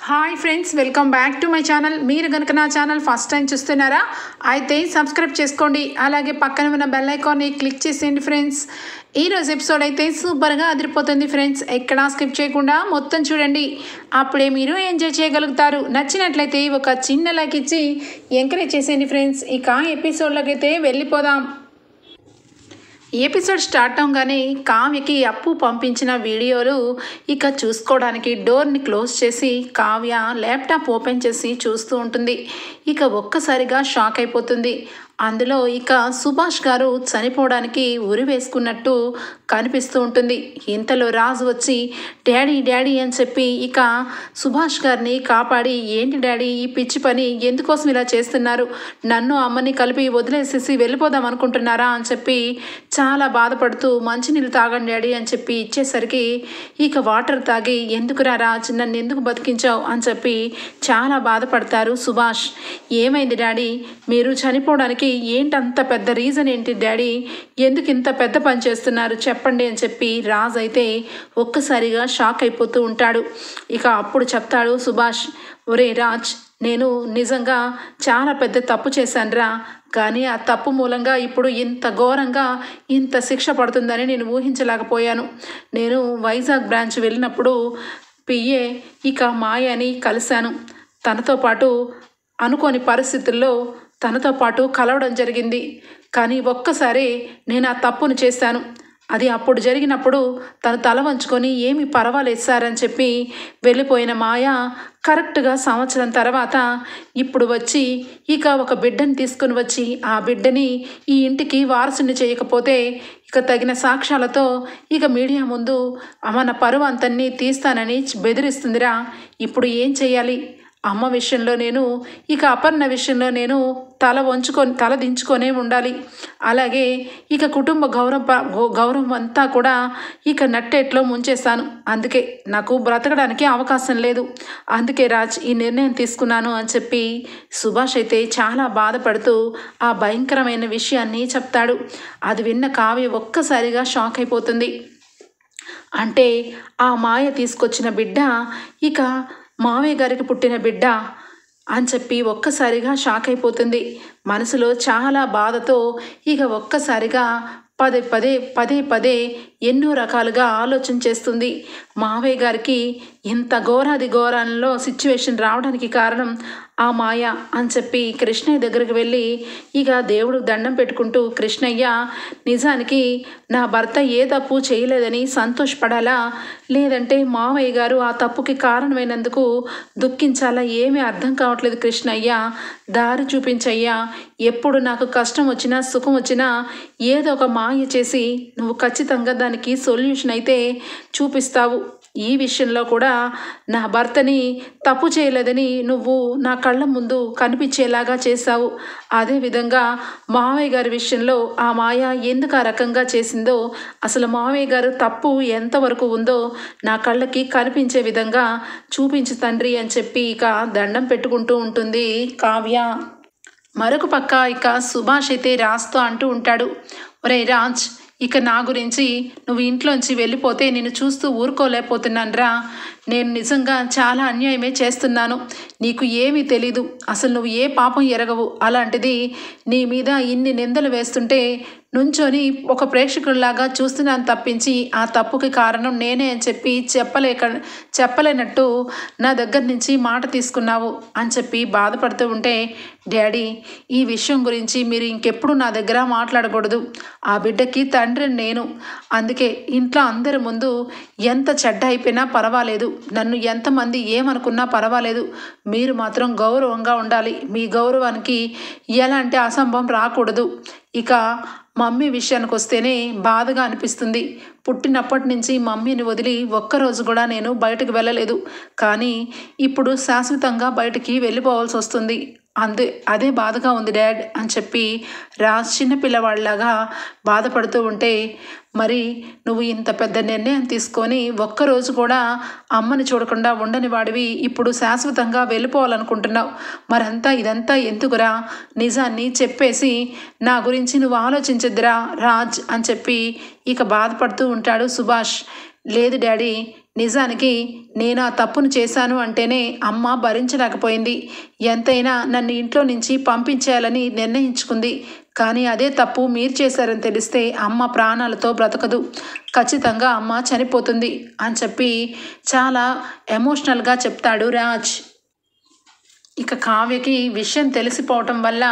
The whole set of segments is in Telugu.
Hi friends, welcome back to my channel. మీరు కనుక నా ఛానల్ ఫస్ట్ టైం చూస్తున్నారా అయితే సబ్స్క్రైబ్ చేసుకోండి. అలాగే పక్కన ఉన్న బెల్ ఐకాన్ని క్లిక్ చేసేయండి ఫ్రెండ్స్. ఈరోజు ఎపిసోడ్ అయితే సూపర్గా అదిరిపోతుంది ఫ్రెండ్స్. ఎక్కడా స్కిప్ చేయకుండా మొత్తం చూడండి, అప్పుడే మీరు ఎంజాయ్ చేయగలుగుతారు. నచ్చినట్లయితే ఒక చిన్న లైక్ ఇచ్చి ఎంకరేజ్ చేసేయండి ఫ్రెండ్స్. ఇక ఎపిసోడ్లోకి అయితే వెళ్ళిపోదాం. ఎపిసోడ్ స్టార్ట్ అవగానే కావ్యకి అప్పు పంపించిన వీడియోలు ఇక చూసుకోవడానికి డోర్ని క్లోజ్ చేసి కావ్య ల్యాప్టాప్ ఓపెన్ చేసి చూస్తూ ఉంటుంది. ఇక ఒక్కసారిగా షాక్ అయిపోతుంది. అందులో ఇక సుభాష్ గారు చనిపోవడానికి ఉరి వేసుకున్నట్టు కనిపిస్తూ ఉంటుంది. ఇంతలో రాజు వచ్చి డాడీ డాడీ అని చెప్పి ఇక సుభాష్ గారిని కాపాడి, ఏంటి డాడీ ఈ పిచ్చి పని, ఎందుకోసం ఇలా చేస్తున్నారు, నన్ను అమ్మని కలిపి వదిలేసేసి వెళ్ళిపోదాం అనుకుంటున్నారా అని చెప్పి చాలా బాధపడుతూ మంచినీళ్ళు తాగండి డాడీ అని చెప్పి ఇచ్చేసరికి ఇక వాటర్ తాగి ఎందుకురా రాజ్, నన్ను ఎందుకు బతికించావు అని చెప్పి చాలా బాధపడతారు సుభాష్. ఏమైంది డాడీ, మీరు చనిపోవడానికి ఏంటంత పెద్ద రీజన్ ఏంటి డాడీ, ఎందుకు ఇంత పెద్ద పని చేస్తున్నారు చెప్పండి అని చెప్పి రాజ్ అయితే ఒక్కసారిగా షాక్ అయిపోతూ ఉంటాడు. ఇక అప్పుడు చెప్తాడు సుభాష్, ఒరే రాజ్, నేను నిజంగా చాలా పెద్ద తప్పు చేశానురా, కానీ ఆ తప్పు మూలంగా ఇప్పుడు ఇంత ఘోరంగా ఇంత శిక్ష పడుతుందని నేను ఊహించలేకపోయాను. నేను వైజాగ్ బ్రాంచ్ వెళ్ళినప్పుడు పిఏ ఇక మాయని కలిశాను. తనతో పాటు అనుకోని పరిస్థితుల్లో తనతో పాటు కలవడం జరిగింది. కానీ ఒక్కసారి నేను ఆ తప్పును చేశాను. అది అప్పుడు జరిగినప్పుడు తను తల వంచుకొని ఏమీ పర్వాలేదు సార్ అని చెప్పి వెళ్ళిపోయిన మాయ కరెక్ట్గా సంవత్సరం తర్వాత ఇప్పుడు వచ్చి ఇక ఒక బిడ్డని తీసుకుని వచ్చి ఆ బిడ్డని ఈ ఇంటికి వారసుని చేయకపోతే ఇక తగిన సాక్ష్యాలతో ఇక మీడియా ముందు మన పరువు అంతన్ని తీస్తానని బెదిరిస్తుందిరా. ఇప్పుడు ఏం చేయాలి? అమ్మ విషయంలో నేను ఇక అపర్ణ విషయంలో నేను తల దించుకొనే ఉండాలి. అలాగే ఇక కుటుంబ గౌరవం అంతా కూడా ఇక నట్టేట్లో ముంచేస్తాను. అందుకే నాకు బ్రతకడానికి అవకాశం లేదు. అందుకే రాజ్ ఈ నిర్ణయం తీసుకున్నాను అని చెప్పి సుభాష్ అయితే చాలా బాధపడుతూ ఆ భయంకరమైన విషయాన్ని చెప్తాడు. అది విన్న కావ్య ఒక్కసారిగా షాక్ అయిపోతుంది. అంటే ఆ మాయ తీసుకొచ్చిన బిడ్డ ఇక మావయ్య గారికి పుట్టిన బిడ్డ అని చెప్పి ఒక్కసారిగా షాక్ అయిపోతుంది. మనసులో చాలా బాధతో ఇక ఒక్కసారిగా పదే పదే ఎన్నో రకాలుగా ఆలోచన చేస్తుంది. మావయ్య గారికి ఇంత ఘోరంలో సిచ్యువేషన్ రావడానికి కారణం ఆ మాయ అని చెప్పి కృష్ణయ్య దగ్గరికి వెళ్ళి ఇక దేవుడు దండం పెట్టుకుంటూ, కృష్ణయ్య, నిజానికి నా భర్త ఏ తప్పు చేయలేదని సంతోషపడాలా, లేదంటే మావయ్య గారు ఆ తప్పుకి కారణమైనందుకు దుఃఖించాలా, ఏమీ అర్థం కావట్లేదు కృష్ణయ్య, దారి చూపించయ్యా. ఎప్పుడు నాకు కష్టం వచ్చినా సుఖం వచ్చినా ఏదో ఒక మాయ చేసి నువ్వు ఖచ్చితంగా దానికి సొల్యూషన్ అయితే చూపిస్తావు. ఈ విషయంలో కూడా నా భర్తని తప్పు చేయలేదని నువ్వు నా కళ్ళ ముందు కనిపించేలాగా చేశావు. అదేవిధంగా మావయ్య గారి విషయంలో ఆ మాయ ఎందుకు ఆ రకంగా చేసిందో, అసలు మావయ్య గారు తప్పు ఎంతవరకు ఉందో నా కళ్ళకి కనిపించే విధంగా చూపించు తండ్రి అని చెప్పి ఇక దండం పెట్టుకుంటూ ఉంటుంది కావ్య. మరొక పక్క ఇక సుభాష్ అయితే రాజ్తో అంటూ ఉంటాడు, ఒరే రాజ్, ఇక నా గురించి నువ్వు ఇంట్లోంచి వెళ్ళిపోతే నేను చూస్తూ ఊరుకోలేకపోతున్నాను రా. నేను నిజంగా చాలా అన్యాయమే చేస్తున్నాను. నీకు ఏమీ తెలీదు, అసలు నువ్వు ఏ పాపం ఎరగవు. అలాంటిది నీ మీద ఇన్ని నిందలు వేస్తుంటే నుంచొని ఒక ప్రేక్షకుల్లాగా చూస్తున్నాను తప్పించి ఆ తప్పుకి కారణం నేనే అని చెప్పి చెప్పలేనట్టు నా దగ్గర నుంచి మాట తీసుకున్నావు అని చెప్పి బాధపడుతూ ఉంటే, డాడీ, ఈ విషయం గురించి మీరు ఇంకెప్పుడు నా దగ్గర మాట్లాడకూడదు. ఆ బిడ్డకి తండ్రిని నేను. అందుకే ఇంట్లో అందరి ముందు ఎంత చెడ్డ అయిపోయినా పర్వాలేదు, నన్ను ఎంతమంది ఏమనుకున్నా పర్వాలేదు, మీరు మాత్రం గౌరవంగా ఉండాలి. మీ గౌరవానికి ఎలాంటి అసంభవం రాకూడదు. ఇక మమ్మీ విషయానికి వస్తేనే బాధగా అనిపిస్తుంది. పుట్టినప్పటి నుంచి మమ్మీని వదిలి ఒక్కరోజు కూడా నేను బయటకు వెళ్ళలేదు. కానీ ఇప్పుడు శాశ్వతంగా బయటికి వెళ్ళిపోవాల్సి వస్తుంది. అదే బాధగా ఉంది డాడ్ అని చెప్పి రాజ్ చిన్నపిల్లవాళ్ళలాగా బాధపడుతూ ఉంటే, మరి నువ్వు ఇంత పెద్ద నిర్ణయం తీసుకొని ఒక్కరోజు కూడా అమ్మని చూడకుండా ఉండని వాడివి ఇప్పుడు శాశ్వతంగా వెళ్ళిపోవాలనుకుంటున్నావు. ఇదంతా ఎందుకురా? నిజాన్ని చెప్పేసి నా గురించి నువ్వు ఆలోచించద్దురా రాజ్ అని చెప్పి ఇక బాధపడుతూ ఉంటాడు సుభాష్. లేదు డాడీ, నిజానికి నేను ఆ తప్పును చేశాను అంటేనే అమ్మ భరించలేకపోయింది. ఎంతైనా నన్ను ఇంట్లో నుంచి పంపించేయాలని నిర్ణయించుకుంది. కానీ అదే తప్పు మీరు చేశారని తెలిస్తే అమ్మ ప్రాణాలతో బ్రతకదు. ఖచ్చితంగా అమ్మ చనిపోతుంది అని చెప్పి చాలా ఎమోషనల్గా చెప్తాడు రాజ్. ఇక కావ్యకి విషయం తెలిసిపోవటం వల్ల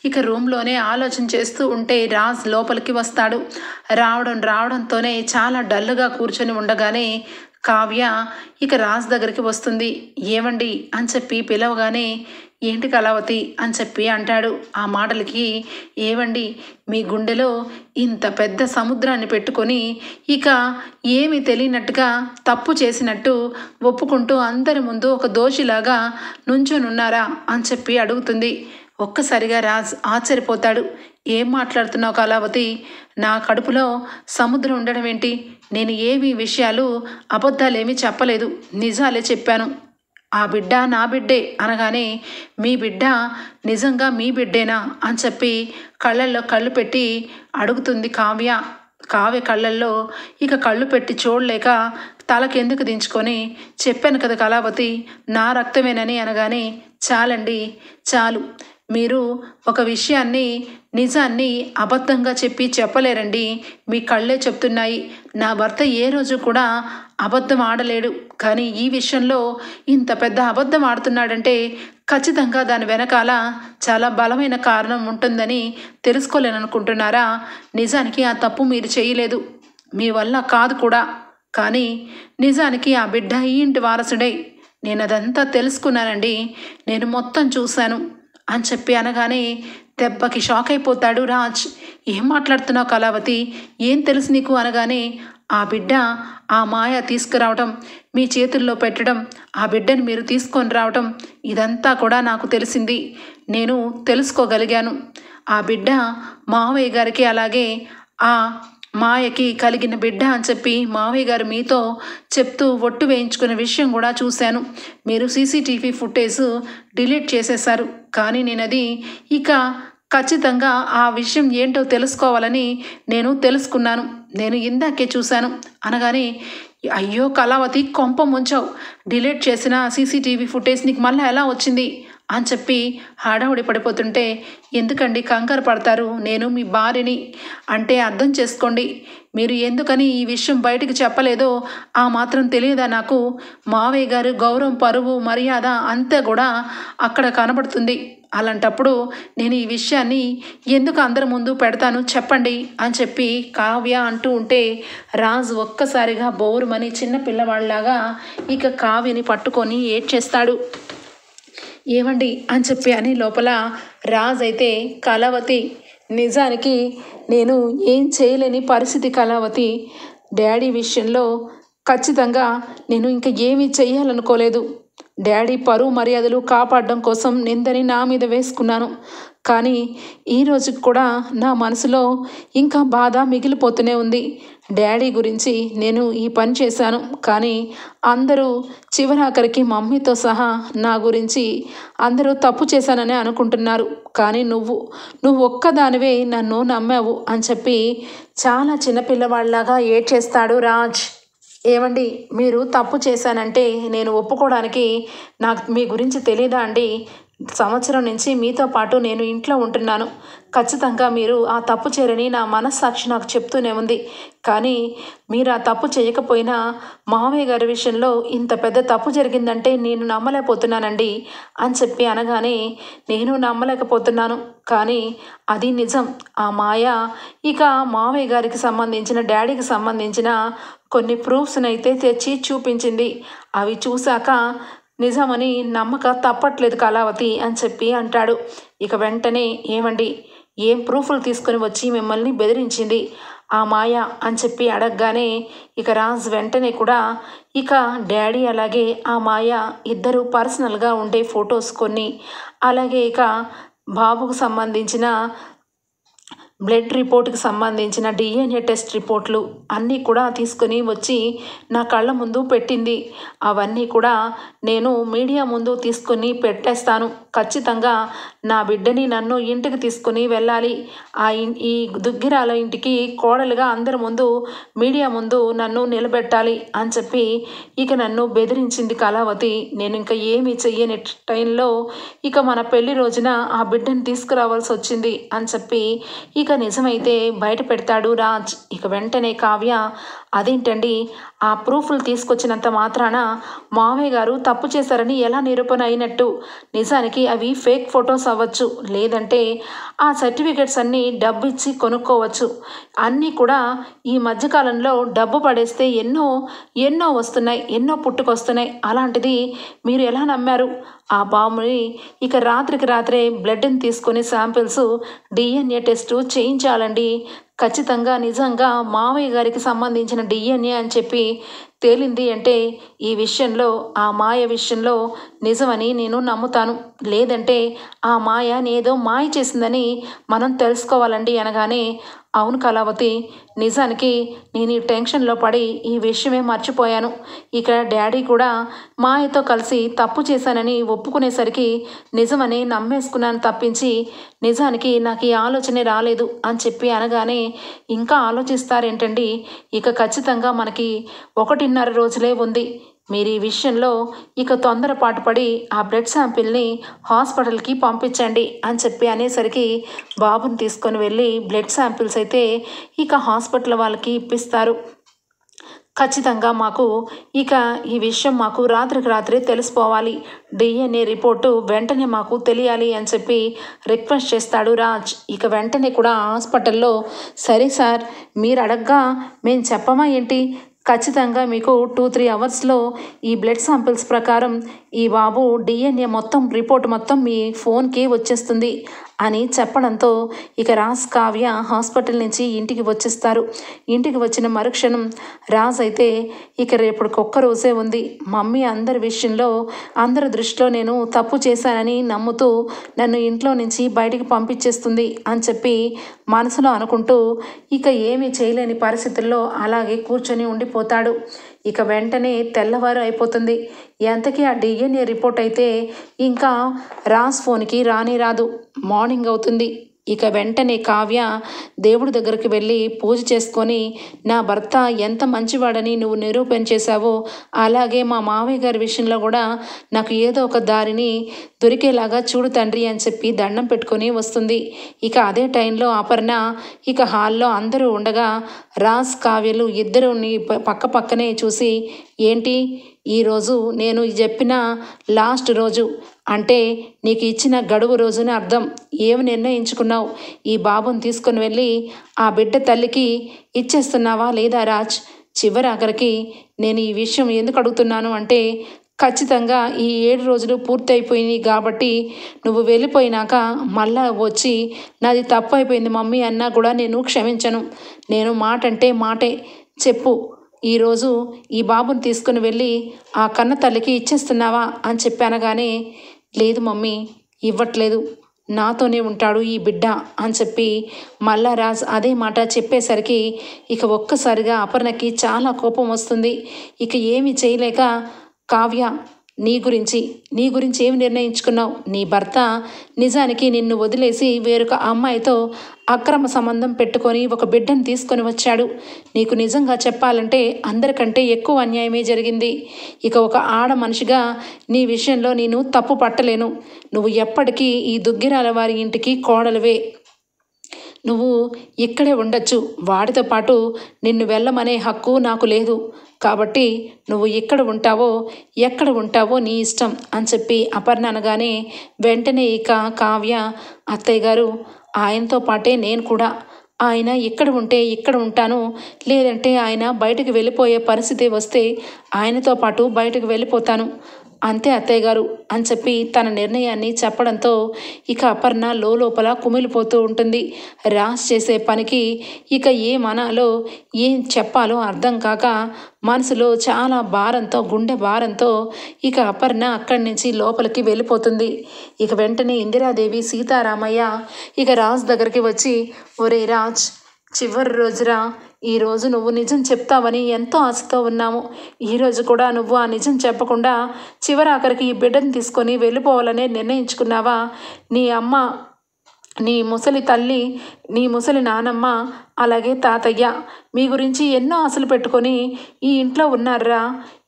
ఇక రూమ్లోనే ఆలోచన చేస్తూ ఉంటే రాజ్ లోపలికి వస్తాడు. రావడంతోనే చాలా డల్గా కూర్చొని ఉండగానే కావ్య ఇక రాజ్ దగ్గరికి వస్తుంది. ఏవండి అని చెప్పి పిలవగానే ఏంటి కళావతి అని చెప్పి అంటాడు. ఆ మాటలకి ఏవండి మీ గుండెలో ఇంత పెద్ద సముద్రాన్ని పెట్టుకొని ఇక ఏమీ తెలియనట్టుగా తప్పు చేసినట్టు ఒప్పుకుంటూ అందరి ముందు ఒక దోషిలాగా నుంచొనున్నారా అని చెప్పి అడుగుతుంది. ఒక్కసారిగా రాజ్ ఆశ్చర్యపోతాడు. ఏం మాట్లాడుతున్నావు కళావతి? నా కడుపులో సముద్రం ఉండడం ఏంటి? నేను ఏమీ విషయాలు అబద్ధాలేమీ చెప్పలేదు, నిజాలే చెప్పాను. ఆ బిడ్డ నా బిడ్డే అనగానే మీ బిడ్డ నిజంగా మీ బిడ్డేనా అని చెప్పి కళ్ళల్లో కళ్ళు పెట్టి అడుగుతుంది కావ్య. కావ్య కళ్ళల్లో ఇక కళ్ళు పెట్టి చూడలేక తలకెందుకు దించుకొని చెప్పాను కదా కళావతి నా రక్తమేనని అనగానే చాలండి చాలు, మీరు ఒక విషయాన్ని నిజాన్ని అబద్ధంగా చెప్పలేరండి. మీ కళ్ళే చెప్తున్నాయి. నా భర్త ఏ రోజు కూడా అబద్ధం ఆడలేడు. కానీ ఈ విషయంలో ఇంత పెద్ద అబద్ధం ఆడుతున్నాడంటే ఖచ్చితంగా దాని వెనకాల చాలా బలమైన కారణం ఉంటుందని తెలుసుకోలేననుకుంటున్నారా? నిజానికి ఆ తప్పు మీరు చేయలేదు, మీ వల్ల కాదు కూడా. కానీ నిజానికి ఆ బిడ్డ ఈ ఇంటి వారసుడే. నేను అదంతా తెలుసుకున్నానండి, నేను మొత్తం చూశాను అని చెప్పి అనగానే దెబ్బకి షాక్ అయిపోతాడు రాజ్. ఏం మాట్లాడుతున్నావు కళావతి? ఏం తెలుసు నీకు అనగానే ఆ బిడ్డ ఆ మాయ తీసుకురావటం, మీ చేతుల్లో పెట్టడం, ఆ బిడ్డను మీరు తీసుకొని రావటం ఇదంతా కూడా నాకు తెలిసింది, నేను తెలుసుకోగలిగాను. ఆ బిడ్డ మావయ్య గారికి అలాగే ఆ మాయకి కలిగిన బిడ్డ అని చెప్పి మావయ్య గారు మీతో చెప్తూ ఒట్టు వేయించుకునే విషయం కూడా చూశాను. మీరు సీసీటీవీ ఫుటేజ్ డిలీట్ చేసేశారు. కానీ నేను అది ఇక ఖచ్చితంగా ఆ విషయం ఏంటో తెలుసుకోవాలని నేను తెలుసుకున్నాను. నేను ఇందాకే చూశాను అనగానే అయ్యో కళావతి కొంప ముంచావు, డిలీట్ చేసిన సీసీటీవీ ఫుటేజ్ నీకు మళ్ళీ ఎలా వచ్చింది అని చెప్పి హడావుడి పడిపోతుంటే ఎందుకండి కంగారు పడతారు, నేను మీ భార్యని, అంటే అర్థం చేసుకోండి. మీరు ఎందుకని ఈ విషయం బయటికి చెప్పలేదో ఆ మాత్రం తెలియదా నాకు? మావయ్య గారు గౌరవం పరువు మర్యాద అంతా కూడా అక్కడ కనబడుతుంది. అలాంటప్పుడు నేను ఈ విషయాన్ని ఎందుకు అందరి ముందు పెడతాను చెప్పండి అని చెప్పి కావ్య అంటూ ఉంటే రాజు ఒక్కసారిగా బోరుమని చిన్న పిల్లవాళ్ళలాగా ఇక కావ్యని పట్టుకొని ఏడ్చేస్తాడు. ఏమండి అని చెప్పి అని లోపల రాజ్ అయితే కళావతి నిజానికి నేను ఏం చేయలేని పరిస్థితి కళావతి, డాడీ విషయంలో ఖచ్చితంగా నేను ఇంకా ఏమీ చెయ్యాలనుకోలేదు. డాడీ పరువు మర్యాదలు కాపాడడం కోసం నిందని నా మీద వేసుకున్నాను. కానీ ఈరోజు కూడా నా మనసులో ఇంకా బాధ మిగిలిపోతూనే ఉంది. డాడీ గురించి నేను ఈ పని చేశాను, కానీ అందరూ చివరాఖరికి మమ్మీతో సహా నా గురించి అందరూ తప్పు చేశానని అనుకుంటున్నారు. కానీ నువ్వు ఒక్కదానివే నన్ను నమ్మావు అని చెప్పి చాలా చిన్నపిల్లవాళ్ళలాగా ఏడ్చేస్తాడు రాజ్. ఏమండి మీరు తప్పు చేశానంటే నేను ఒప్పుకోవడానికి నాకు మీ గురించి తెలియదా అండి? సంవత్సరం నుంచి మీతో పాటు నేను ఇంట్లో ఉంటున్నాను. ఖచ్చితంగా మీరు ఆ తప్పు చేయరని నా మనస్సాక్షి నాకు చెప్తూనే ఉంది. కానీ మీరు ఆ తప్పు చేయకపోయినా మావయ్య గారి విషయంలో ఇంత పెద్ద తప్పు జరిగిందంటే నేను నమ్మలేకపోతున్నానండి అని చెప్పి అనగానే నేను నమ్మలేకపోతున్నాను. కానీ అది నిజం. ఆ మాయ ఇక మావయ్య గారికి సంబంధించిన డాడీకి సంబంధించిన కొన్ని ప్రూఫ్స్నైతే తెచ్చి చూపించింది. అవి చూశాక నిజమని నమ్మక తప్పట్లేదు కళావతి అని చెప్పి అంటాడు. ఇక వెంటనే ఏమండి ఏం ప్రూఫ్లు తీసుకొని వచ్చి మిమ్మల్ని బెదిరించింది ఆ మాయ అని చెప్పి అడగగానే ఇక రాజ్ వెంటనే కూడా ఇక డాడీ అలాగే ఆ మాయ ఇద్దరు పర్సనల్గా ఉండే ఫొటోస్ కొన్ని, అలాగే ఇక బాబుకు సంబంధించిన బ్లడ్ రిపోర్ట్కి సంబంధించిన డిఎన్ఏ టెస్ట్ రిపోర్ట్లు అన్నీ కూడా తీసుకుని వచ్చి నా కళ్ళ ముందు పెట్టింది. అవన్నీ కూడా నేను మీడియా ముందు తీసుకుని పెట్టేస్తాను. ఖచ్చితంగా నా బిడ్డని నన్ను ఇంటికి తీసుకుని వెళ్ళాలి. ఈ దుగ్గిరాల ఇంటికి కోడలుగా అందరి ముందు మీడియా ముందు నన్ను నిలబెట్టాలి అని చెప్పి ఇక నన్ను బెదిరించింది కళావతి. నేను ఇంకా ఏమీ చెయ్యని టైంలో ఇక మన పెళ్లి రోజున ఆ బిడ్డని తీసుకురావాల్సి వచ్చింది అని చెప్పి ఇక నిజమైతే బయట పెడతాడు రాజ్. ఇక వెంటనే కావ్య, అదేంటండి ఆ ప్రూఫ్లు తీసుకొచ్చినంత మాత్రాన మావయ్య గారు తప్పు చేశారని ఎలా నిరూపణ అయినట్టు? నిజానికి అవి ఫేక్ ఫొటోస్ అవ్వచ్చు, లేదంటే ఆ సర్టిఫికెట్స్ అన్నీ డబ్బు ఇచ్చి కొనుక్కోవచ్చు. అన్నీ కూడా ఈ మధ్యకాలంలో డబ్బు పడేస్తే ఎన్నో వస్తున్నాయి, ఎన్నో పుట్టుకొస్తున్నాయి. అలాంటిది మీరు ఎలా నమ్మారు? ఆ బాబుని ఇక రాత్రికి రాత్రే బ్లడ్ని తీసుకొని శాంపిల్స్ డిఎన్ఏ టెస్టు చేయించాలండి. ఖచ్చితంగా నిజంగా మావయ్య గారికి సంబంధించిన డిఎన్ఏ అని చెప్పి తేలింది అంటే ఈ విషయంలో, ఆ మాయ విషయంలో నిజమని నేను నమ్ముతాను. లేదంటే ఆ మాయ ఏదో మాయ చేసిందని మనం తెలుసుకోవాలండి అనగానే, అవును కళావతి, నిజానికి నేను ఈ టెన్షన్లో పడి ఈ విషయమే మర్చిపోయాను. ఇక డాడీ కూడా మాయతో కలిసి తప్పు చేశానని ఒప్పుకునేసరికి నిజమని నమ్మేసుకున్నాను తప్పించి నిజానికి నాకు ఈ ఆలోచనే రాలేదు అని చెప్పి అనగానే, ఇంకా ఆలోచిస్తారేంటండి? ఇక ఖచ్చితంగా మనకి 1.5 రోజులే ఉంది. మీరు ఈ విషయంలో ఇక తొందరపాటు పడి ఆ బ్లడ్ శాంపిల్ని హాస్పిటల్కి పంపించండి అని చెప్పి అనేసరికి బాబుని తీసుకొని వెళ్ళి బ్లడ్ శాంపిల్స్ అయితే ఇక హాస్పిటల్ వాళ్ళకి ఇప్పిస్తారు. ఖచ్చితంగా మాకు ఇక ఈ విషయం మాకు రాత్రికి రాత్రే తెలిసిపోవాలి. డిఎన్ఏ రిపోర్టు వెంటనే మాకు తెలియాలి అని చెప్పి రిక్వెస్ట్ చేస్తాడు రాజ్. ఇక వెంటనే కూడా హాస్పిటల్లో, సరే సార్, మీరు అడగ్గా మేము చెప్పమా ఏంటి? ఖచ్చితంగా మీకు 2-3 అవర్స్లో ఈ బ్లడ్ శాంపిల్స్ ప్రకారం ఈ బాబు డిఎన్ఏ మొత్తం రిపోర్ట్ మొత్తం మీ ఫోన్కి వచ్చేస్తుంది అని చెప్పడంతో ఇక రాజ్, కావ్య హాస్పిటల్ నుంచి ఇంటికి వచ్చేస్తారు. ఇంటికి వచ్చిన మరుక్షణం రాజ్ అయితే ఇక రేపటికి ఒక్క రోజే ఉంది, మమ్మీ అందరి విషయంలో అందరి దృష్టిలో నేను తప్పు చేశానని నమ్ముతూ నన్ను ఇంట్లో నుంచి బయటికి పంపించేస్తుంది అని చెప్పి మనసులో అనుకుంటూ ఇక ఏమీ చేయలేని పరిస్థితుల్లో అలాగే కూర్చొని ఉండిపోతాడు. ఇక వెంటనే తెల్లవారు అయిపోతుంది. ఎంతకీ ఆ డిఎన్ఏ రిపోర్ట్ అయితే ఇంకా రాజ్ ఫోన్కి రాదు. మార్నింగ్ అవుతుంది. ఇక వెంటనే కావ్య దేవుడి దగ్గరికి వెళ్ళి పూజ చేసుకొని, నా భర్త ఎంత మంచివాడని నువ్వు నిరూపణ చేశావో అలాగే మా మావయ్య గారి విషయంలో కూడా నాకు ఏదో ఒక దారిని దొరికేలాగా చూడు తండ్రి అని చెప్పి దండం పెట్టుకొని వస్తుంది. ఇక అదే టైంలో అపర్ణ ఇక హాల్లో అందరూ ఉండగా రాజ్, కావ్యలు ఇద్దరుని పక్క పక్కనే చూసి, ఏంటి ఈరోజు నేను చెప్పిన లాస్ట్ రోజు, అంటే నీకు ఇచ్చిన గడువు రోజున అర్థం. ఏమి నిర్ణయించుకున్నావు? ఈ బాబుని తీసుకుని వెళ్ళి ఆ బిడ్డ తల్లికి ఇచ్చేస్తున్నావా లేదా రాజ్? చివరి ఆఖరికి నేను ఈ విషయం ఎందుకు అడుగుతున్నాను అంటే, ఖచ్చితంగా ఈ 7 రోజులు పూర్తయిపోయినాయి కాబట్టి నువ్వు వెళ్ళిపోయినాక మళ్ళా వచ్చి నాది తప్పు అయిపోయింది మమ్మీ అన్నా కూడా నేను క్షమించను. నేను మాట అంటే మాటే. చెప్పు, ఈరోజు ఈ బాబుని తీసుకుని వెళ్ళి ఆ కన్న తల్లికి ఇచ్చేస్తున్నావా అని చెప్పానగానే, లేదు మమ్మీ, ఇవ్వట్లేదు, నాతోనే ఉంటాడు ఈ బిడ్డ అని చెప్పి మళ్ళా రాజ్ అదే మాట చెప్పేసరికి ఇక ఒక్కసారిగా అపర్ణకి చాలా కోపం వస్తుంది. ఇక ఏమి చేయలేక, కావ్య, నీ గురించి ఏమి నిర్ణయించుకున్నావు? నీ భర్త నిజానికి నిన్ను వదిలేసి వేరొక అమ్మాయితో అక్రమ సంబంధం పెట్టుకొని ఒక బిడ్డను తీసుకొని వచ్చాడు. నీకు నిజంగా చెప్పాలంటే అందరికంటే ఎక్కువ అన్యాయమే జరిగింది. ఇక ఒక ఆడ మనిషిగా నీ విషయంలో నేను తప్పు పట్టలేను. నువ్వు ఎప్పటికీ ఈ దుగ్గిరాల వారి ఇంటికి కోడలువే. నువ్వు ఇక్కడే ఉండొచ్చు, వాడితో పాటు నిన్ను వెళ్ళమనే హక్కు నాకు లేదు. కాబట్టి నువ్వు ఇక్కడ ఉంటావో ఎక్కడ ఉంటావో నీ ఇష్టం అని చెప్పి అపర్ణ అనగానే వెంటనే ఇక కావ్య, అత్తయ్య గారు, ఆయనతో పాటే నేను కూడా. ఆయన ఇక్కడ ఉంటే ఇక్కడ ఉంటాను, లేదంటే ఆయన బయటకు వెళ్ళిపోయే పరిస్థితి వస్తే ఆయనతో పాటు బయటకు వెళ్ళిపోతాను. అంతే అత్తయ్య గారు అని చెప్పి తన నిర్ణయాన్ని చెప్పడంతో ఇక అపర్ణ లోపల కుమిలిపోతూ ఉంటుంది. రాజ్ చేసే పనికి ఇక ఏమనాలో ఏం చెప్పాలో అర్థం కాక మనసులో చాలా భారంతో గుండె భారంతో ఇక అపర్ణ అక్కడి నుంచి లోపలికి వెళ్ళిపోతుంది. ఇక వెంటనే ఇందిరాదేవి సీతారామయ్య ఇక రాజ్ దగ్గరికి వచ్చి, ఒరే రాజ్, చివరి రోజురా, ఈరోజు నువ్వు నిజం చెప్తావని ఎంతో ఆశతో ఉన్నాము. ఈరోజు కూడా నువ్వు ఆ నిజం చెప్పకుండా చివరాఖరికి ఈ బిడ్డను తీసుకొని వెళ్ళిపోవాలనే నిర్ణయించుకున్నావా? నీ అమ్మ, నీ ముసలి తల్లి, నీ ముసలి నానమ్మ, అలాగే తాతయ్య మీ గురించి ఎన్నో ఆశలు పెట్టుకొని ఈ ఇంట్లో ఉన్నారా?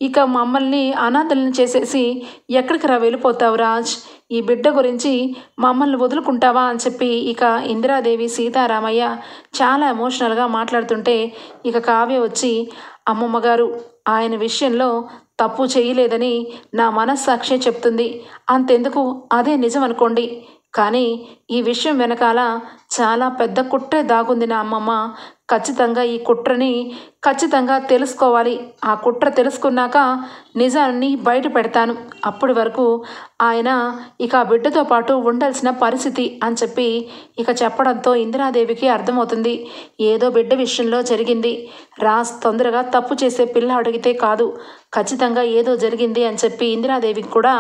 ఇక మమ్మల్ని అనాథలను చేసేసి ఎక్కడికి వెళ్ళిపోతావు రాజ్? ఈ బిడ్డ గురించి మమ్మల్ని వదులుకుంటావా అని చెప్పి ఇక ఇందిరాదేవి సీతారామయ్య చాలా ఎమోషనల్గా మాట్లాడుతుంటే ఇక కావ్య వచ్చి, అమ్మమ్మ గారు, ఆయన విషయంలో తప్పు చేయలేదని నా మనస్సాక్షి చెప్తుంది. అంతెందుకు, అదే నిజం అనుకోండి. కానీ ఈ విషయం వెనకాల చాలా పెద్ద కుట్రే దాగుంది నా అమ్మమ్మ. ఖచ్చితంగా ఈ కుట్రని ఖచ్చితంగా తెలుసుకోవాలి. ఆ కుట్ర తెలుసుకున్నాక నిజాన్ని బయట పెడతాను. అప్పటి వరకు ఆయన ఇక ఆ బిడ్డతో పాటు ఉండాల్సిన పరిస్థితి అని చెప్పి ఇక చెప్పడంతో ఇందిరాదేవికి అర్థమవుతుంది, ఏదో బిడ్డ విషయంలో జరిగింది. రాజ్ తొందరగా తప్పు చేసే పిల్ల అడిగితే కాదు, ఖచ్చితంగా ఏదో జరిగింది అని చెప్పి ఇందిరాదేవికి కూడా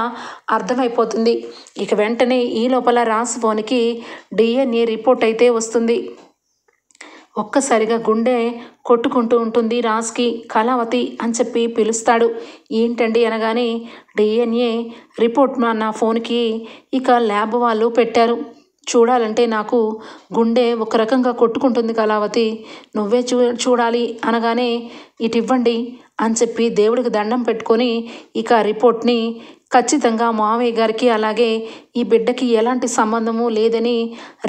అర్థమైపోతుంది. ఇక వెంటనే ఈ లోపల రాజ్ ఫోన్కి DNA రిపోర్ట్ అయితే వస్తుంది. ఒక్కసారిగా గుండె కొట్టుకుంటూ ఉంటుంది రాజ్కి. కళావతి అని చెప్పి పిలుస్తాడు. ఏంటండి అనగానే, DNA రిపోర్ట్ నా ఫోన్కి ఇక ల్యాబ్ వాళ్ళు పెట్టారు. చూడాలంటే నాకు గుండె ఒక రకంగా కొట్టుకుంటుంది కళావతి, నువ్వే చూడాలి అనగానే, ఇటు ఇవ్వండి అని చెప్పి దేవుడికి దండం పెట్టుకొని ఇక రిపోర్ట్ని ఖచ్చితంగా మావయ్య గారికి అలాగే ఈ బిడ్డకి ఎలాంటి సంబంధము లేదని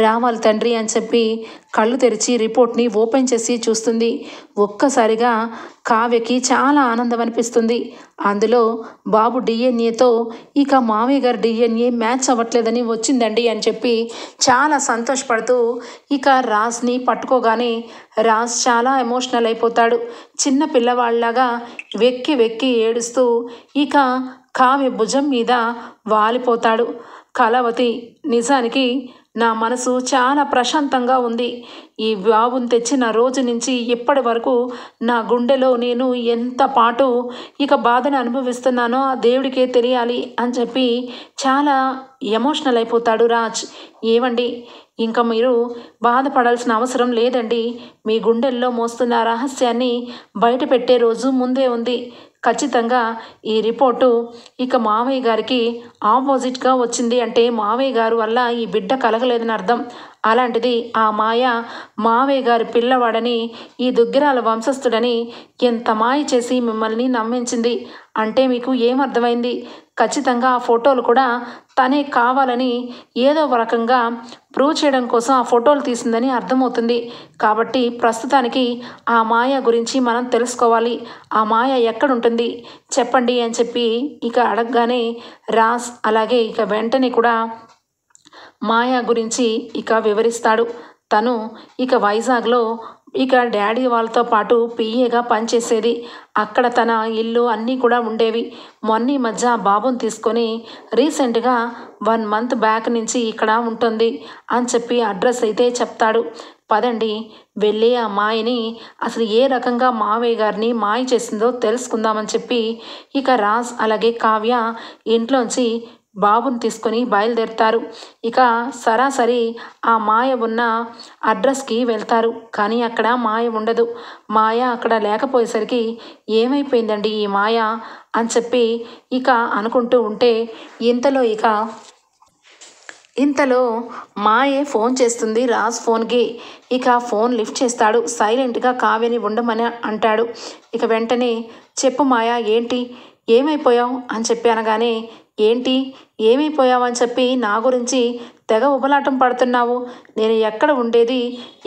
రావాలి తండ్రి అని చెప్పి కళ్ళు తెరిచి రిపోర్ట్ని ఓపెన్ చేసి చూస్తుంది. ఒక్కసారిగా కావ్యకి చాలా ఆనందం అనిపిస్తుంది. అందులో బాబు DNAతో ఇక మావయ్య గారి DNA మ్యాచ్ అవ్వట్లేదని వచ్చిందండి అని చెప్పి చాలా సంతోషపడుతూ ఇక రాజ్ని పట్టుకోగానే రాజ్ చాలా ఎమోషనల్ అయిపోతాడు. చిన్న పిల్లవాళ్ళలాగా వెక్కి వెక్కి ఏడుస్తూ ఇక కావ్య భుజం మీద వాలిపోతాడు. కళావతి, నిజానికి నా మనసు చాలా ప్రశాంతంగా ఉంది. ఈ బాబుని తెచ్చిన రోజు నుంచి ఇప్పటి వరకు నా గుండెలో నేను ఎంత పాటు ఇక బాధను అనుభవిస్తున్నానో ఆ దేవుడికే తెలియాలి అని చెప్పి చాలా ఎమోషనల్ అయిపోతాడు రాజ్. ఏమండి, ఇంకా మీరు బాధపడాల్సిన అవసరం లేదండి. మీ గుండెల్లో మోస్తున్న రహస్యాన్ని బయట పెట్టే రోజు ముందే ఉంది. ఖచ్చితంగా ఈ రిపోర్టు ఇక మావయ్య గారికి ఆపోజిట్గా వచ్చింది అంటే మావయ్య గారు వల్ల ఈ బిడ్డ కలగలేదని అర్థం. అలాంటిది ఆ మాయ మావయ్య గారి పిల్లవాడని, ఈ దుగ్గిరాల వంశస్థుడని ఎంత మాయ చేసి మిమ్మల్ని నమ్మించింది అంటే మీకు ఏమర్థమైంది? ఖచ్చితంగా ఆ ఫోటోలు కూడా తనే కావాలని ఏదో ఒక రకంగా ప్రూవ్ చేయడం కోసం ఆ ఫోటోలు తీసిందని అర్థమవుతుంది. కాబట్టి ప్రస్తుతానికి ఆ మాయ గురించి మనం తెలుసుకోవాలి. ఆ మాయ ఎక్కడుంటుంది చెప్పండి అని చెప్పి ఇక అడగగానే రాజ్ అలాగే ఇక వెంటనే కూడా మాయా గురించి ఇక వివరిస్తాడు. తను ఇక వైజాగ్లో ఇక డాడీ వాళ్ళతో పాటు PAగా పనిచేసేది. అక్కడ తన ఇల్లు అన్నీ కూడా ఉండేవి. మొన్న మధ్య బాబుని తీసుకొని రీసెంట్గా 1 మంత్ బ్యాక్ నుంచి ఇక్కడ ఉంటుంది అని చెప్పి అడ్రస్ అయితే చెప్తాడు. పదండి వెళ్ళి ఆ మాయని అసలు ఏ రకంగా మావయ్య గారిని మాయ చేసిందో తెలుసుకుందామని చెప్పి ఇక రాజ్ అలాగే కావ్య ఇంట్లోంచి బాబుని తీసుకొని బయలుదేరుతారు. ఇక సరాసరి ఆ మాయ ఉన్న అడ్రస్కి వెళ్తారు. కానీ అక్కడ మాయ ఉండదు. మాయ అక్కడ లేకపోయేసరికి ఏమైపోయిందండి ఈ మాయ అని చెప్పి ఇక అనుకుంటూ ఉంటే ఇంతలో మాయే ఫోన్ చేస్తుంది రాజ్ ఫోన్కి. ఇక ఫోన్ లిఫ్ట్ చేస్తాడు. సైలెంట్గా కావ్యని ఉండమని అంటాడు. ఇక వెంటనే, చెప్పు మాయ, ఏంటి, ఏమైపోయావు అని చెప్పి అనగానే, ఏంటి ఏమైపోయావు అని చెప్పి నా గురించి తెగ ఉబలాటం పడుతున్నావు? నేను ఎక్కడ ఉండేది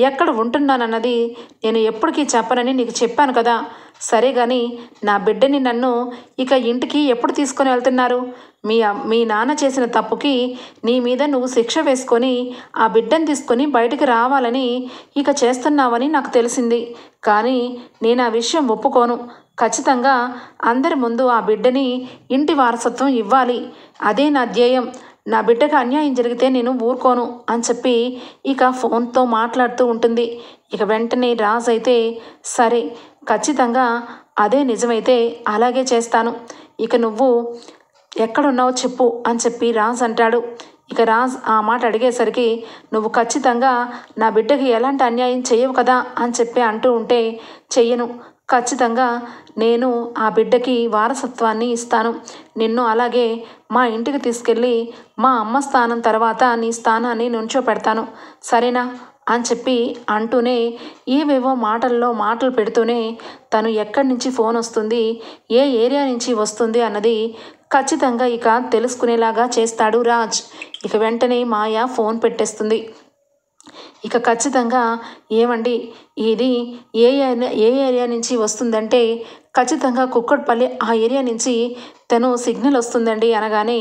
ఎక్కడ ఉంటున్నానన్నది నేను ఎప్పటికీ చెప్పనని నీకు చెప్పాను కదా. సరే కానీ నా బిడ్డని నన్ను ఇక ఇంటికి ఎప్పుడు తీసుకొని వెళ్తున్నారు? మీ నాన్న చేసిన తప్పుకి నీ మీద నువ్వు శిక్ష వేసుకొని ఆ బిడ్డను తీసుకొని బయటికి రావాలని ఇక చేస్తున్నావని నాకు తెలిసింది. కానీ నేను ఆ విషయం ఒప్పుకోను. ఖచ్చితంగా అందరి ముందు ఆ బిడ్డని ఇంటి వారసత్వం ఇవ్వాలి. అదే నా ధ్యేయం. నా బిడ్డకు అన్యాయం జరిగితే నేను ఊరుకోను అని చెప్పి ఇక ఫోన్తో మాట్లాడుతూ ఉంటుంది. ఇక వెంటనే రాజ్ అయితే సరే, ఖచ్చితంగా అదే నిజమైతే అలాగే చేస్తాను. ఇక నువ్వు ఎక్కడున్నావో చెప్పు అని చెప్పి రాజ్ అంటాడు. ఇక రాజ్ ఆ మాట అడిగేసరికి నువ్వు ఖచ్చితంగా నా బిడ్డకి ఎలాంటి అన్యాయం చేయవు కదా అని చెప్పి అంటూ ఉంటే, చెయ్యను, ఖచ్చితంగా నేను ఆ బిడ్డకి వారసత్వాన్ని ఇస్తాను. నిన్ను అలాగే మా ఇంటికి తీసుకెళ్ళి మా అమ్మ స్థానం తర్వాత నీ స్థానాన్ని నుంచోపెడతాను, సరేనా అని చెప్పి అంటూనే ఏవేవో మాటల్లో మాటలు పెడుతూనే తను ఎక్కడి నుంచి ఫోన్ వస్తుంది, ఏ ఏరియా నుంచి వస్తుంది అన్నది ఖచ్చితంగా ఇక తెలుసుకునేలాగా చేస్తాడు రాజ్. ఇక వెంటనే మాయ ఫోన్ పెట్టేస్తుంది. ఇక ఖచ్చితంగా ఏమండి ఇది ఏ ఏరియా నుంచి వస్తుందంటే ఖచ్చితంగా కుక్కట్పల్లి ఆ ఏరియా నుంచి తను సిగ్నల్ వస్తుందండి అనగానే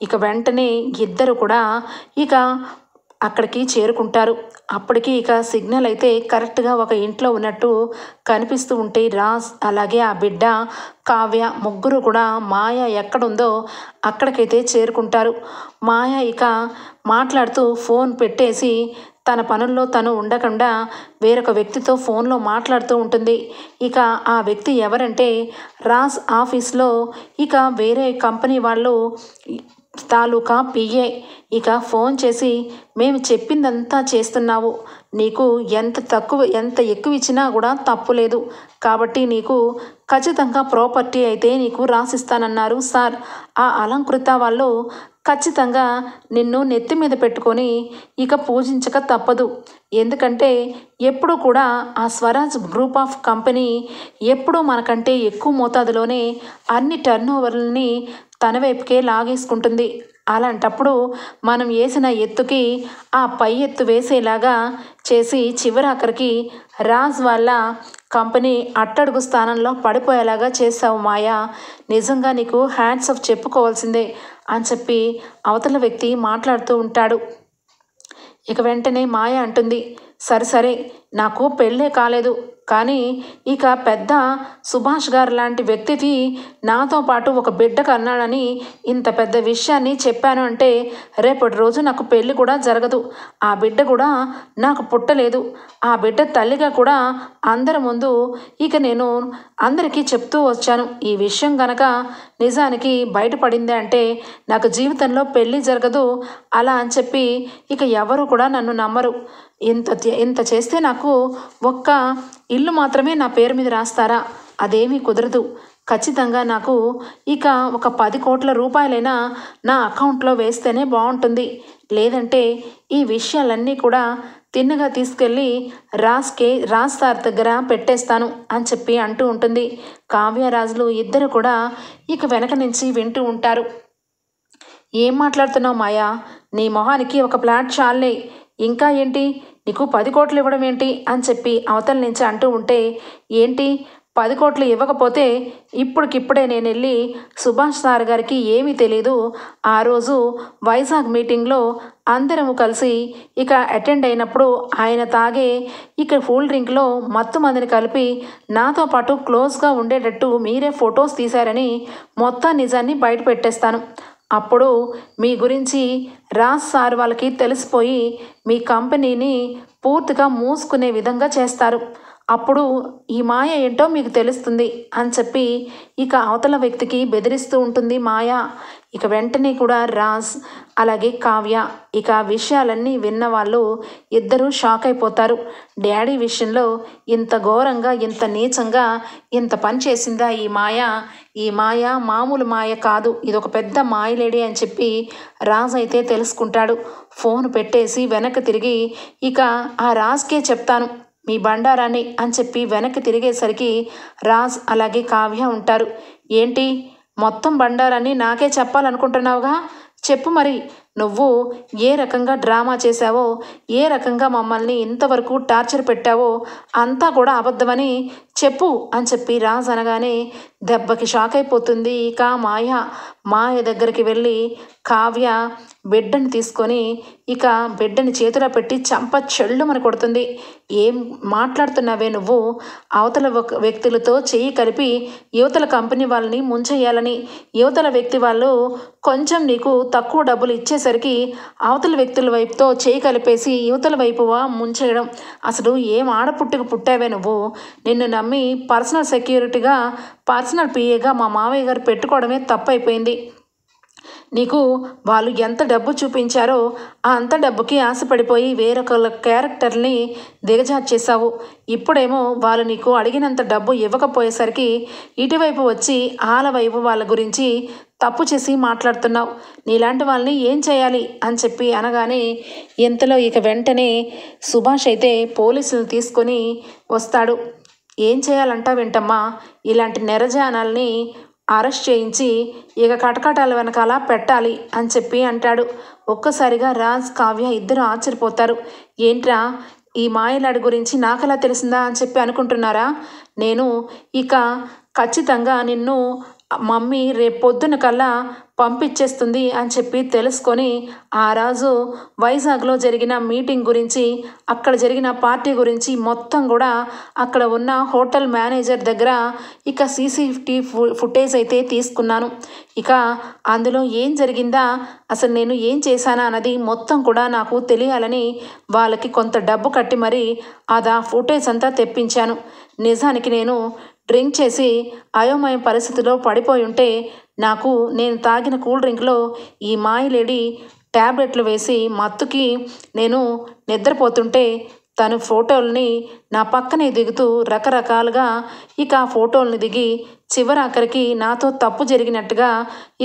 ఇక వెంటనే ఇద్దరు కూడా ఇక అక్కడికి చేరుకుంటారు. అప్పటికి ఇక సిగ్నల్ అయితే కరెక్ట్గా ఒక ఇంట్లో ఉన్నట్టు కనిపిస్తూ ఉంటే రాజ్ అలాగే ఆ బిడ్డ కావ్య ముగ్గురు కూడా మాయ ఎక్కడుందో అక్కడికైతే చేరుకుంటారు. మాయ ఇక మాట్లాడుతూ ఫోన్ పెట్టేసి తన పనుల్లో తను ఉండకుండా వేరొక వ్యక్తితో ఫోన్లో మాట్లాడుతూ ఉంటుంది. ఇక ఆ వ్యక్తి ఎవరంటే రాజ్ ఆఫీస్లో ఇక వేరే కంపెనీ వాళ్ళు తాలూకా పిఏ. ఇక ఫోన్ చేసి మేము చెప్పిందంతా చేస్తున్నావు, నీకు ఎంత ఎక్కువ ఇచ్చినా కూడా తప్పు లేదు, కాబట్టి నీకు ఖచ్చితంగా ప్రాపర్టీ అయితే నీకు రాసిస్తానన్నారు సార్. ఆ అలంకృత వాళ్ళు ఖచ్చితంగా నిన్ను నెత్తి మీద పెట్టుకొని ఇక పూజించక తప్పదు. ఎందుకంటే ఎప్పుడూ కూడా ఆ స్వరాజ్ గ్రూప్ ఆఫ్ కంపెనీ ఎప్పుడూ మనకంటే ఎక్కువ మోతాదులోనే అన్ని టర్న్ ఓవర్లని తన వైపుకే లాగేసుకుంటుంది. అలాంటప్పుడు మనం వేసిన ఎత్తుకి ఆ పై ఎత్తు వేసేలాగా చేసి చివరాఖరికి రాజ్ వాళ్ళ కంపెనీ అట్టడుగు స్థానంలో పడిపోయేలాగా చేసావు మాయా, నిజంగా నీకు హ్యాట్స్ ఆఫ్ చెప్పుకోవాల్సిందే అని చెప్పి అవతల వ్యక్తి మాట్లాడుతూ ఉంటాడు. ఇక వెంటనే మాయ అంటుంది, సరే నాకు పెళ్ళే కాలేదు, కానీ ఇక పెద్ద సుభాష్ గారు లాంటి వ్యక్తికి నాతో పాటు ఒక బిడ్డకు అన్నాడని ఇంత పెద్ద విషయాన్ని చెప్పాను అంటే రేపటి రోజు నాకు పెళ్ళి కూడా జరగదు, ఆ బిడ్డ కూడా నాకు పుట్టలేదు, ఆ బిడ్డ తల్లిగా కూడా అందరి ముందు ఇక నేను అందరికీ చెప్తూ వచ్చాను. ఈ విషయం గనక నిజానికి బయటపడింది అంటే నాకు జీవితంలో పెళ్ళి జరగదు అలా అని చెప్పి ఇక ఎవరు కూడా నన్ను నమ్మరు. ఇంత చేస్తే నాకు ఒక్క ఇల్లు మాత్రమే నా పేరు మీద రాస్తారా? అదేమీ కుదరదు. ఖచ్చితంగా నాకు ఇక ఒక 10 కోట్ల రూపాయలైనా నా అకౌంట్లో వేస్తేనే బాగుంటుంది, లేదంటే ఈ విషయాలన్నీ కూడా తిన్నగా తీసుకెళ్ళి రాజ్ సార్ దగ్గర పెట్టేస్తాను అని చెప్పి అంటూ ఉంటుంది. కావ్యరాజులు ఇద్దరు కూడా ఇక వెనక నుంచి వింటూ ఉంటారు. ఏం మాట్లాడుతున్నావు మాయా, నీ మొహానికి ఒక ప్లాట్ చాలే, ఇంకా ఏంటి నీకు 10 కోట్లు ఇవ్వడం ఏంటి అని చెప్పి అవతల నుంచి అంటూ ఉంటే, ఏంటి 10 కోట్లు ఇవ్వకపోతే ఇప్పటికిప్పుడే నేను వెళ్ళి సుభాష్ సార్ గారికి ఏమీ తెలీదు, ఆ రోజు వైజాగ్ మీటింగ్లో అందరము కలిసి ఇక అటెండ్ అయినప్పుడు ఆయన తాగే ఇక కూల్ డ్రింక్లో మత్తు మందిని కలిపి నాతో పాటు క్లోజ్గా ఉండేటట్టు మీరే ఫొటోస్ తీశారని మొత్తం నిజాన్ని బయట పెట్టేస్తాను. అప్పుడు మీ గురించి రాజ్ సార్ వాళ్ళకి తెలిసిపోయి మీ కంపెనీని పూర్తిగా మూసుకునే విధంగా చేస్తారు. అప్పుడు ఈ మాయ ఏంటో మీకు తెలుస్తుంది అని చెప్పి ఇక అవతల వ్యక్తికి బెదిరిస్తూ ఉంటుంది మాయ. ఇక వెంటనే కూడా రాజ్ అలాగే కావ్య ఇక విషయాలన్నీ విన్న వాళ్ళు ఇద్దరూ షాక్ అయిపోతారు. డాడీ విషయంలో ఇంత ఘోరంగా ఇంత నీచంగా ఇంత పని చేసిందా ఈ మాయ మామూలు మాయ కాదు, ఇదొక పెద్ద మాయలేడి అని చెప్పి రాజ్ అయితే తెలుసుకుంటాడు. ఫోన్ పెట్టేసి వెనక్కి తిరిగి ఇక ఆ రాజ్కే చెప్తాను మీ బండారాన్ని అని చెప్పి వెనక్కి తిరిగేసరికి రాజ్ అలాగే కావ్య ఉంటారు. ఏంటి మొత్తం బండారాన్ని నాకే చెప్పాలనుకుంటున్నావుగా, చెప్పు మరి నువ్వు ఏ రకంగా డ్రామా చేశావో, ఏ రకంగా మమ్మల్ని ఇంతవరకు టార్చర్ పెట్టావో అంతా కూడా అబద్ధమని చెప్పు అని చెప్పి రాజ్ అనగానే దెబ్బకి షాక్ అయిపోతుంది. ఇక మాయ దగ్గరికి వెళ్ళి కావ్య బిడ్డని తీసుకొని ఇక బిడ్డని చేతిలో పెట్టి చంప చెళ్ళుమని కొడుతుంది. ఏం మాట్లాడుతున్నావే నువ్వు? అవతల వ్యక్తులతో చెయ్యి కలిపి యువతల కంపెనీ వాళ్ళని ముంచేయాలని, యువతల వ్యక్తి వాళ్ళు కొంచెం నీకు తక్కువ డబ్బులు ఇచ్చేసరికి అవతల వ్యక్తుల వైపుతో చేయి కలిపేసి యువతల వైపువా ముంచేయడం. అసలు ఏం ఆడపుట్టుకు పుట్టావే నువ్వు? నిన్ను నమ్మి పర్సనల్ పిఏగా మా మావయ్య గారు పెట్టుకోవడమే తప్పైపోయింది. నీకు వాళ్ళు ఎంత డబ్బు చూపించారో అంత డబ్బుకి ఆశపడిపోయి వేరొకళ్ళ క్యారెక్టర్ని దిగజార్చేశావు. ఇప్పుడేమో వాళ్ళు నీకు అడిగినంత డబ్బు ఇవ్వకపోయేసరికి ఇటువైపు వచ్చి వైపు వాళ్ళ గురించి తప్పు చేసి మాట్లాడుతున్నావు. నీలాంటి వాళ్ళని ఏం చేయాలి అని చెప్పి అనగానే ఇంతలో ఇక వెంటనే సుభాష్ అయితే పోలీసులను తీసుకొని వస్తాడు. ఏం చేయాలంటావేంటమ్మా? ఇలాంటి నెరజానాల్ని అరెస్ట్ చేయించి ఇక కటకటాల వెనకాల పెట్టాలి అని చెప్పి అంటాడు. ఒక్కసారిగా రాజ్ కావ్య ఇద్దరు ఆశ్చర్యపోతారు. ఏంట్రా ఈ మాయలాడి గురించి నాకలా తెలిసిందా అని చెప్పి అనుకుంటున్నారా? నేను ఇక ఖచ్చితంగా నిన్ను మమ్మీ రేపొద్దున కల్లా పంపించేస్తుంది అని చెప్పి తెలుసుకొని ఆ రాజు వైజాగ్లో జరిగిన మీటింగ్ గురించి, అక్కడ జరిగిన పార్టీ గురించి మొత్తం కూడా అక్కడ ఉన్న హోటల్ మేనేజర్ దగ్గర ఇక ఫుటేజ్ అయితే తీసుకున్నాను. ఇక అందులో ఏం జరిగిందా, అసలు నేను ఏం చేశానా అన్నది మొత్తం కూడా నాకు తెలియాలని వాళ్ళకి కొంత డబ్బు కట్టి మరి ఫుటేజ్ అంతా తెప్పించాను. నిజానికి నేను డ్రింక్ చేసి అయోమయం పరిస్థితిలో పడిపోయి ఉంటే నేను తాగిన కూల్ డ్రింక్లో ఈ మాయలేడి ట్యాబ్లెట్లు వేసి మత్తుకి నేను నిద్రపోతుంటే తను ఫోటోల్ని నా పక్కనే దిగుతూ రకరకాలుగా ఇక ఆ ఫోటోల్ని దిగి చివరాఖరికి నాతో తప్పు జరిగినట్టుగా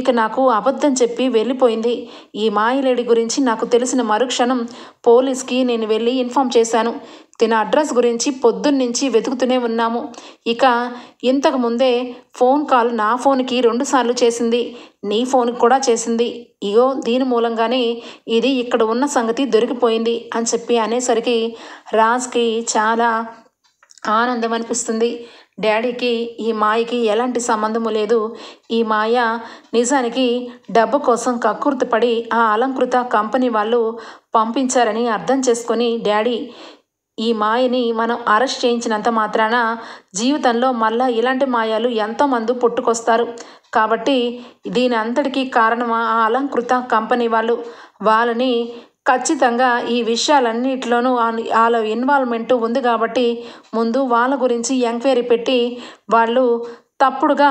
ఇక నాకు అబద్ధం చెప్పి వెళ్ళిపోయింది. ఈ మాయలేడి గురించి నాకు తెలిసిన మరుక్షణం పోలీస్కి నేను వెళ్ళి ఇన్ఫామ్ చేశాను. తిన అడ్రస్ గురించి పొద్దున్నుంచి వెతుకుతూనే ఉన్నాము. ఇక ఇంతకు ముందే ఫోన్ కాల్ నా ఫోన్కి 2 సార్లు చేసింది, నీ ఫోన్కి కూడా చేసింది. ఇగో దీని మూలంగానే ఇది ఇక్కడ ఉన్న సంగతి దొరికిపోయింది అని చెప్పి అనేసరికి రాజ్కి చాలా ఆనందం అనిపిస్తుంది. డాడీకి ఈ మాయకి ఎలాంటి సంబంధము లేదు. ఈ మాయ నిజానికి డబ్బు కోసం కక్కుర్తిపడి ఆ అలంకృత కంపెనీ వాళ్ళు పంపించారని అర్థం చేసుకొని డాడీ ఈ మాయని మనం అరెస్ట్ చేయించినంత మాత్రాన జీవితంలో మళ్ళా ఇలాంటి మాయాలు ఎంతోమంది పుట్టుకొస్తారు. కాబట్టి దీని అంతటికీ కారణం ఆ అలంకృత కంపెనీ వాళ్ళని ఖచ్చితంగా ఈ విషయాలన్నిటిలోనూ వాళ్ళ ఇన్వాల్వ్మెంట్ ఉంది. కాబట్టి ముందు వాళ్ళ గురించి ఎంక్వైరీ పెట్టి వాళ్ళు తప్పుడుగా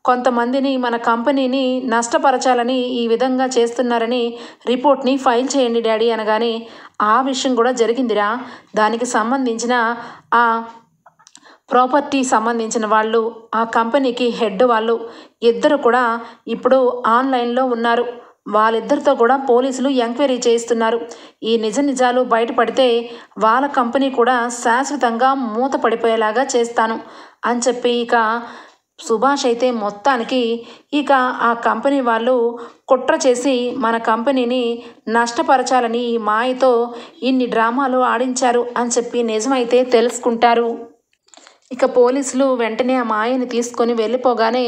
కొంతమందిని మన కంపెనీని నష్టపరచాలని ఈ విధంగా చేస్తున్నారని రిపోర్ట్ని ఫైల్ చేయండి డాడీ అనగానే ఆ విషయం కూడా జరిగిందిరా. దానికి సంబంధించిన ఆ ప్రాపర్టీ సంబంధించిన వాళ్ళు, ఆ కంపెనీకి హెడ్ వాళ్ళు ఇద్దరు కూడా ఇప్పుడు ఆన్లైన్లో ఉన్నారు. వాళ్ళిద్దరితో కూడా పోలీసులు ఎంక్వైరీ చేయిస్తున్నారు. ఈ నిజాలు బయటపడితే వాళ్ళ కంపెనీ కూడా శాశ్వతంగా మూత పడిపోయేలాగా చేస్తాను అని చెప్పి ఇక సుభాష్ అయితే మొత్తానికి ఇక ఆ కంపెనీ వాళ్ళు కుట్ర చేసి మన కంపెనీని నష్టపరచాలని ఈ మాయతో ఇన్ని డ్రామాలు ఆడించారు అని చెప్పి నిజమైతే తెలుసుకుంటారు. ఇక పోలీసులు వెంటనే ఆ మాయని తీసుకొని వెళ్ళిపోగానే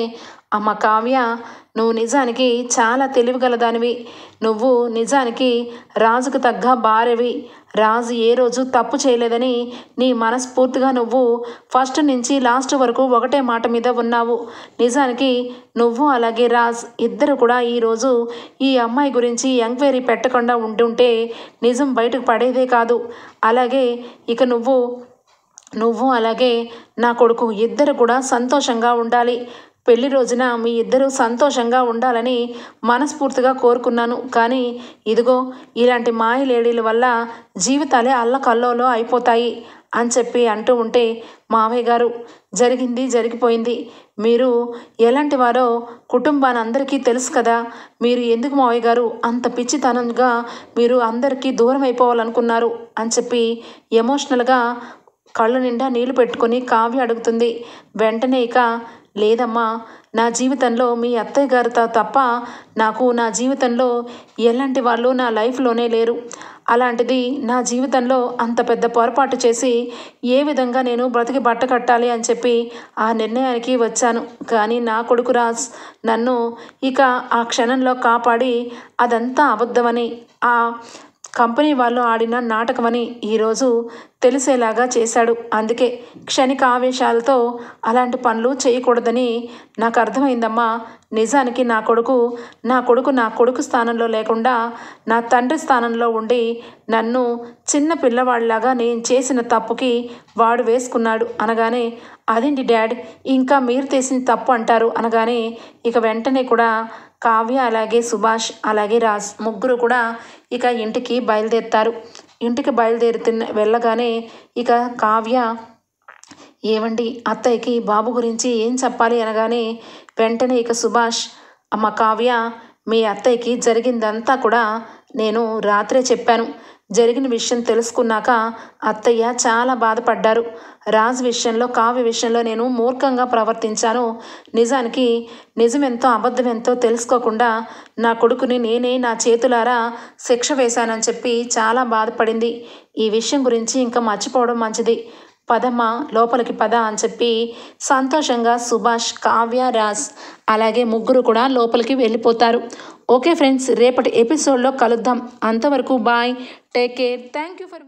అమ్మ కావ్య, నువ్వు నిజానికి చాలా తెలివిగలదానివి. నువ్వు నిజానికి రాజుకు తగ్గ భార్యవి. రాజు ఏ రోజు తప్పు చేయలేదని నీ మనస్ఫూర్తిగా నువ్వు ఫస్ట్ నుంచి లాస్ట్ వరకు ఒకటే మాట మీద ఉన్నావు. నిజానికి నువ్వు అలాగే రాజ్ ఇద్దరు కూడా ఈరోజు ఈ అమ్మాయి గురించి ఎంక్వైరీ పెట్టకుండా ఉంటుంటే నిజం బయటకు పడేదే కాదు. అలాగే ఇక నువ్వు అలాగే నా కొడుకు ఇద్దరు కూడా సంతోషంగా ఉండాలి. పెళ్లి రోజున మీ ఇద్దరూ సంతోషంగా ఉండాలని మనస్ఫూర్తిగా కోరుకున్నాను. కానీ ఇదిగో ఇలాంటి మాయలేడీల వల్ల జీవితాలే అల్లకల్లోలో అయిపోతాయి అని చెప్పి అంటూ ఉంటే, మావయ్య గారు జరిగింది జరిగిపోయింది. మీరు ఎలాంటి వారో కుటుంబాన్ని అందరికీ తెలుసు కదా. మీరు ఎందుకు మావయ్య గారు అంత పిచ్చితనంగా మీరు అందరికీ దూరం అయిపోవాలనుకున్నారు అని చెప్పి ఎమోషనల్గా కళ్ళ నిండా నీళ్లు పెట్టుకొని కావ్య అడుగుతుంది. వెంటనే ఇక లేదమ్మా, నా జీవితంలో మీ అత్తయ్య గారితో తప్ప నాకు నా జీవితంలో ఎలాంటి వాళ్ళు నా లైఫ్లోనే లేరు. అలాంటిది నా జీవితంలో అంత పెద్ద పొరపాటు చేసి ఏ విధంగా నేను బ్రతికి బట్ట కట్టాలి అని చెప్పి ఆ నిర్ణయానికి వచ్చాను. కానీ నా కొడుకు రాజ్ నన్ను ఇక ఆ క్షణంలో కాపాడి అదంతా అబద్ధమని, ఆ కంపెనీ వాళ్ళు ఆడిన నాటకమని ఈరోజు తెలిసేలాగా చేశాడు. అందుకే క్షణిక ఆవేశాలతో అలాంటి పనులు చేయకూడదని నాకు అర్థమైందమ్మా. నిజానికి నా కొడుకు స్థానంలో లేకుండా నా తండ్రి స్థానంలో ఉండి నన్ను చిన్న పిల్లవాడిలాగా నేను చేసిన తప్పుకి వాడు వేసుకున్నాడు అనగానే, అదేంటి డాడ్ ఇంకా మీరు చేసిన తప్పు అంటారు అనగానే ఇక వెంటనే కూడా కావ్య అలాగే సుభాష్ అలాగే రాజ్ ముగ్గురు కూడా ఇక ఇంటికి బయలుదేరుతారు. ఇంటికి వెళ్ళగానే ఇక కావ్య, ఏమండి అత్తయ్యకి బాబు గురించి ఏం చెప్పాలి అనగానే వెంటనే ఇక సుభాష్, అమ్మ కావ్య మీ అత్తయ్యకి జరిగిందంతా కూడా నేను రాత్రే చెప్పాను. జరిగిన విషయం తెలుసుకున్నాక అత్తయ్య చాలా బాధపడ్డారు. రాజ్ విషయంలో కావ్య విషయంలో నేను మూర్ఖంగా ప్రవర్తించాను. నిజానికి నిజమెంతో అబద్ధమెంతో తెలుసుకోకుండా నా కొడుకుని నేనే నా చేతులారా శిక్ష వేశానని చెప్పి చాలా బాధపడింది. ఈ విషయం గురించి ఇంకా మర్చిపోవడం మంచిది. పదమ్మ లోపలికి పద అని చెప్పి సంతోషంగా సుభాష్, కావ్య, రాజ్ అలాగే ముగ్గురు కూడా లోపలికి వెళ్ళిపోతారు. ఓకే ఫ్రెండ్స్, రేపటి ఎపిసోడ్లో కలుద్దాం. అంతవరకు bye, take care, thank you for